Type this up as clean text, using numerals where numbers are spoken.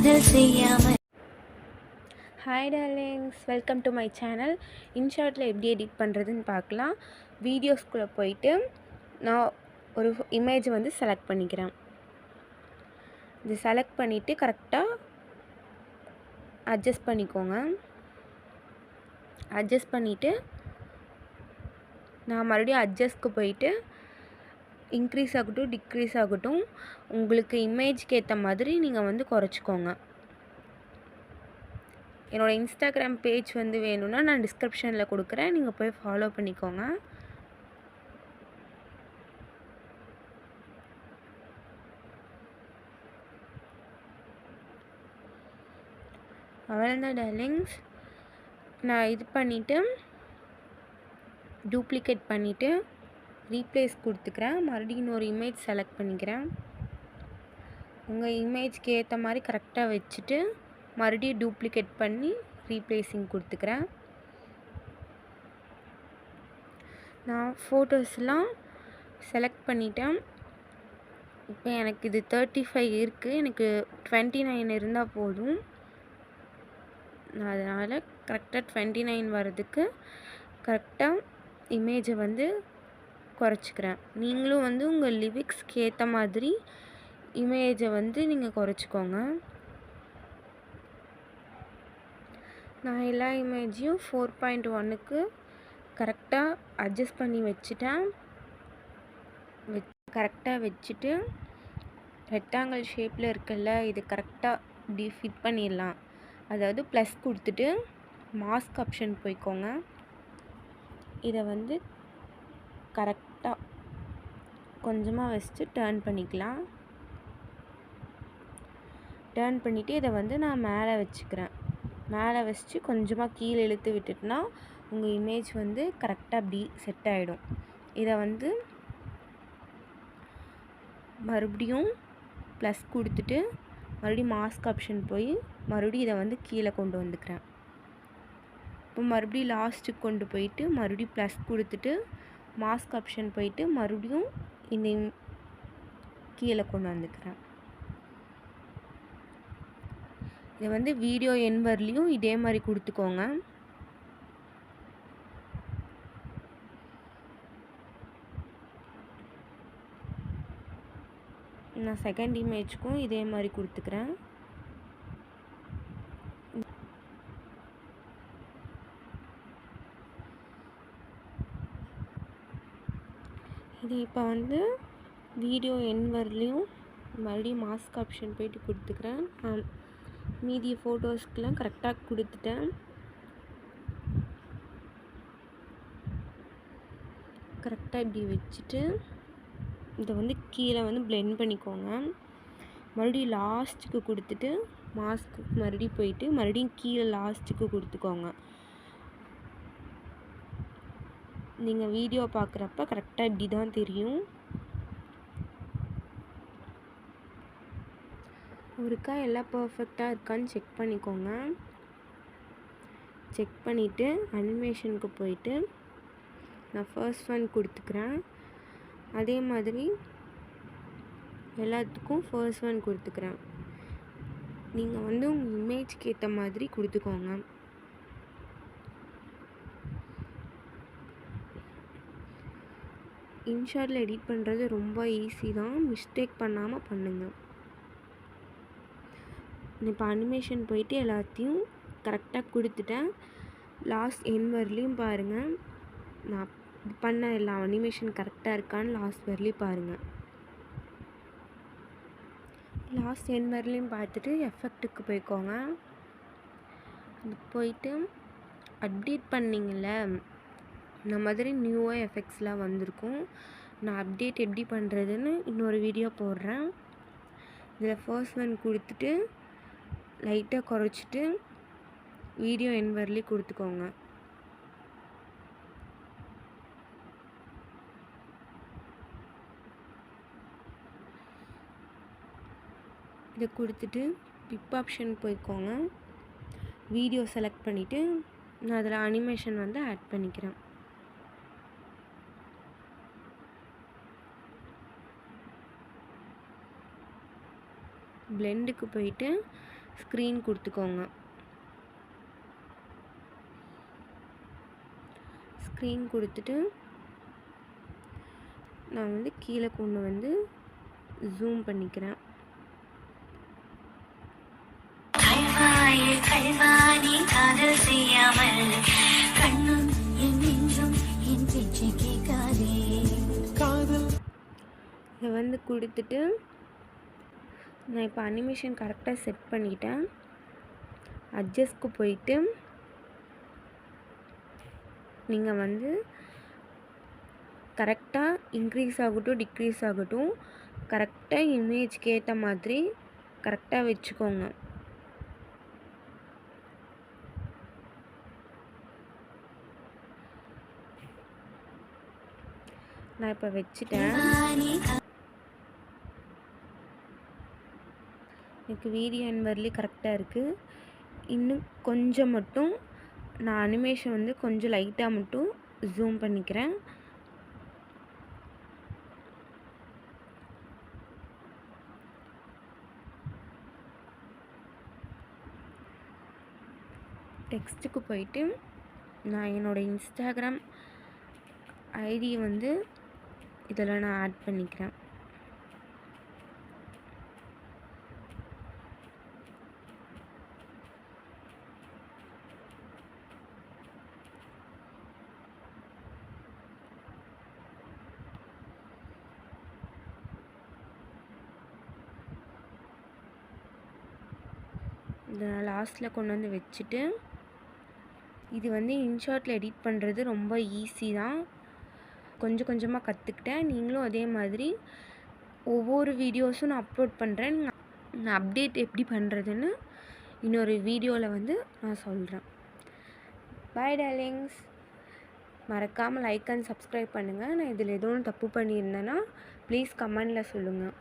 காதல் செய்யாமல். Hi darlings, welcome to my channel. இன்ஷாட்டில் எப்படி எடிட் பண்ணுறதுன்னு பார்க்கலாம். வீடியோஸ்குள்ளே போயிட்டு நான் ஒரு இமேஜ் வந்து செலக்ட் பண்ணிக்கிறேன். இது செலக்ட் பண்ணிவிட்டு கரெக்டாக அட்ஜஸ்ட் பண்ணிக்கோங்க. அட்ஜஸ்ட் பண்ணிவிட்டு நான் மறுபடியும் அட்ஜஸ்ட்க்கு போயிட்டு இன்க்ரீஸ் ஆகட்டும் டிக்ரீஸ் ஆகட்டும் உங்களுக்கு இமேஜ்க்கு ஏற்ற மாதிரி நீங்கள் வந்து குறைச்சிக்கோங்க. என்னோடய இன்ஸ்டாகிராம் பேஜ் வந்து வேணும்னா நான் டிஸ்கிரிப்ஷனில் கொடுக்குறேன், நீங்கள் போய் ஃபாலோ பண்ணிக்கோங்க. அவ்வளோதான் டார்லிங்ஸ். நான் இது பண்ணிவிட்டு டூப்ளிகேட் பண்ணிவிட்டு ரீப்ளேஸ் கொடுத்துக்கிறேன். மறுபடியும் இன்னொரு இமேஜ் செலக்ட் பண்ணிக்கிறேன். உங்கள் இமேஜ்க்கு ஏற்ற மாதிரி கரெக்டாக வச்சுட்டு மறுபடியும் டூப்ளிகேட் பண்ணி ரீப்ளேஸிங் கொடுத்துக்கிறேன். நான் ஃபோட்டோஸ்லாம் செலக்ட் பண்ணிட்டேன். இப்போ எனக்கு இது 35 இருக்குது, எனக்கு 29 இருந்தால் போதும். நான் அதனால் கரெக்டாக 29 வர்றதுக்கு கரெக்டாக இமேஜை வந்து குறைச்சிக்கிறேன். நீங்களும் வந்து உங்கள் லிரிக்ஸ்க்கு ஏற்ற மாதிரி இமேஜை வந்து நீங்கள் குறைச்சிக்கோங்க. நான் எல்லா இமேஜையும் 4.1க்கு கரெக்டாக அட்ஜஸ்ட் பண்ணி வச்சுட்டேன். கரெக்டாக வச்சுட்டு ரெக்டாங்கிள் ஷேப்பில் இருக்குல்ல, இது கரெக்டாக இப்படி ஃபிட் பண்ணிடலாம். அதாவது ப்ளஸ் கொடுத்துட்டு மாஸ்க் ஆப்ஷன் போய்க்கோங்க. இதை வந்து கரெக்டாக கொஞ்சமாக வச்சுட்டு டர்ன் பண்ணிக்கலாம். டர்ன் பண்ணிவிட்டு இதை வந்து நான் மேலே வச்சுக்கிறேன். மேலே வச்சு கொஞ்சமாக கீழே இழுத்து விட்டுட்டுனா உங்கள் இமேஜ் வந்து கரெக்டாக அப்படி செட் ஆகிடும். இதை வந்து மறுபடியும் ப்ளஸ் கொடுத்துட்டு மறுபடியும் மாஸ்க் ஆப்ஷன் போய் மறுபடியும் இதை வந்து கீழே கொண்டு வந்துக்கிறேன். இப்போ மறுபடியும் லாஸ்ட்டுக்கு கொண்டு போயிட்டு மறுபடியும் ப்ளஸ் கொடுத்துட்டு மாஸ்க் ஆப்ஷன் போயிட்டு மறுபடியும் இந்த கீழே கொண்டு வந்துக்கிறேன். இதை வந்து வீடியோ என் வரலையும் இதே மாதிரி கொடுத்துக்கோங்க. நான் செகண்ட் இமேஜ்க்கும் இதே மாதிரி கொடுத்துக்கிறேன். இது இப்போ வந்து வீடியோ என் வரலையும் மறுபடியும் மாஸ்க் ஆப்ஷன் போயிட்டு கொடுத்துக்கிறேன். மீதி ஃபோட்டோஸ்க்கெலாம் கரெக்டாக கொடுத்துட்டேன். கரெக்டாக இப்படி வச்சுட்டு இதை வந்து கீழே வந்து பிளெண்ட் பண்ணிக்கோங்க. மறுபடியும் லாஸ்ட்டுக்கு கொடுத்துட்டு மாஸ்க்கு மறுபடியும் போயிட்டு மறுபடியும் கீழே லாஸ்ட்டுக்கு கொடுத்துக்கோங்க. நீங்கள் வீடியோ பார்க்குறப்ப கரெக்டாக இப்படி தான் தெரியும். ஒருக்கா எல்லாம் பர்ஃபெக்டாக இருக்கான்னு செக் பண்ணிக்கோங்க. செக் பண்ணிவிட்டு அனிமேஷனுக்கு போயிட்டு நான் ஃபர்ஸ்ட் ஒன் கொடுத்துக்கிறேன். அதே மாதிரி எல்லாத்துக்கும் ஃபர்ஸ்ட் ஒன் கொடுத்துக்கிறேன். நீங்கள் வந்து உங்கள் இமேஜ்க்கு ஏற்ற மாதிரி கொடுத்துக்கோங்க. இன்ஷாட்டில் எடிட் பண்ணுறது ரொம்ப ஈஸி தான், மிஸ்டேக் பண்ணாமல் பண்ணுங்கள். இப்போ அனிமேஷன் போயிட்டு எல்லாத்தையும் கரெக்டாக கொடுத்துட்டேன். லாஸ்ட் என் வரலையும் பாருங்கள், நான் பண்ண எல்லா அனிமேஷன் கரெக்டாக இருக்கான்னு லாஸ்ட் வரலையும் பாருங்கள். லாஸ்ட் என் வரலையும் பார்த்துட்டு எஃபெக்ட்டுக்கு போய்க்கோங்க. போயிட்டு அப்டேட் பண்ணிங்கள்ல, இந்த மாதிரி நியூவாக எஃபெக்ட்ஸ்லாம் வந்திருக்கும். நான் அப்டேட் எப்படி பண்ணுறதுன்னு இன்னொரு வீடியோ போடுறேன். இதில் ஃபர்ஸ்ட் ஒன் கொடுத்துட்டு லைட்டாக குறைச்சிட்டு வீடியோ என் வரலையும் கொடுத்துக்கோங்க. இதை கொடுத்துட்டு பிப் ஆப்ஷன் போய்க்கோங்க. வீடியோ செலக்ட் பண்ணிவிட்டு நான் அதில் அனிமேஷன் வந்து ஆட் பண்ணிக்கிறேன். பிளெண்டுக்கு போயிட்டு ஸ்க்ரீன் கொடுத்துக்கோங்க. ஸ்க்ரீன் கொடுத்துட்டு நான் வந்து கீழே கொண்டு வந்து ஜூம் பண்ணிக்கிறேன். இதை வந்து கொடுத்துட்டு நான் இப்போ அனிமேஷன் கரெக்டாக செட் பண்ணிட்டேன். அட்ஜஸ்ட்க்கு போயிட்டு நீங்கள் வந்து கரெக்டாக இன்க்ரீஸ் ஆகட்டும் டிக்ரீஸ் ஆகட்டும் கரெக்டாக இமேஜ்க்கு ஏற்ற மாதிரி கரெக்டாக வச்சுக்கோங்க. நான் இப்போ வச்சுட்டேன். எனக்கு வீடியோ எண்ட் வரலையும் கரெக்டாக இருக்குது. இன்னும் கொஞ்சம் மட்டும் நான் அனிமேஷன் வந்து கொஞ்சம் லைட்டாக மட்டும் ஜூம் பண்ணிக்கிறேன். டெக்ஸ்ட்டுக்கு போயிட்டு நான் என்னோடய இன்ஸ்டாகிராம் ஐடி வந்து இதில் நான் ஆட் பண்ணிக்கிறேன். இதை நான் லாஸ்ட்டில் கொண்டு வந்து வச்சுட்டு இது வந்து இன்ஷாட்டில் எடிட் பண்ணுறது ரொம்ப ஈஸி தான். கொஞ்சம் கொஞ்சமாக கற்றுக்கிட்டேன். நீங்களும் அதே மாதிரி ஒவ்வொரு வீடியோஸும் நான் அப்லோட் பண்ணுறேன். நான் அப்டேட் எப்படி பண்ணுறதுன்னு இன்னொரு வீடியோவில் வந்து நான் சொல்கிறேன். Bye darlings. மறக்காமல் லைக் அண்ட் சப்ஸ்கிரைப் பண்ணுங்கள். நான் இதில் எதுவும் தப்பு பண்ணியிருந்தேன்னா ப்ளீஸ் கமெண்டில் சொல்லுங்கள்.